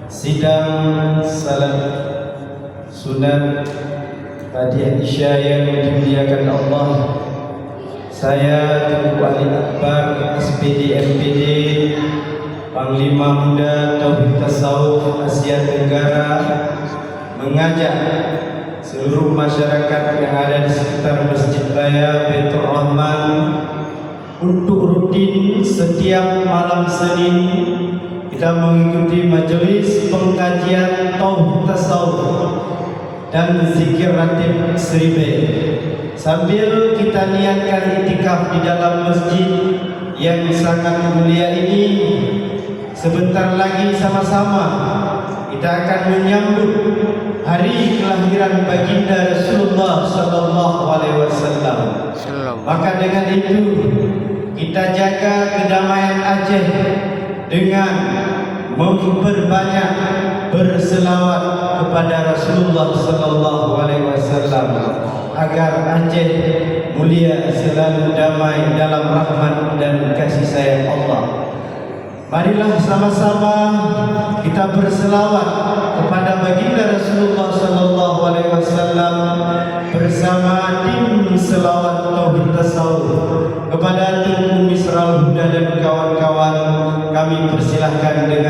sidang salat sunat tadi Isya yang dimuliakan Allah. Saya Tunku Ali Akbar, SPD MPD, Panglima Muda Tauhid Tasawuf Asia Tenggara, mengajak seluruh masyarakat yang ada di sekitar Masjid Raya Baitur Rahman untuk rutin setiap malam Senin kita mengikuti majelis pengkajian Tauhid Tasawuf dan zikir ratib Seribe, sambil kita niatkan itikaf di dalam masjid yang sangat mulia ini. Sebentar lagi sama-sama kita akan menyambut hari kelahiran baginda Rasulullah sallallahu alaihi wasallam. Maka dengan itu kita jaga kedamaian Aceh dengan memperbanyak berselawat kepada Rasulullah sallallahu alaihi wasallam agar Aceh mulia selalu damai dalam rahmat dan kasih sayang Allah. Marilah sama-sama kita berselawat kepada baginda Rasulullah sallallahu alaihi wasallam bersama tim selawat Tauhid Tasawuf kepada Tunku Misral Huda dan kawan-kawan. Kami persilahkan dengan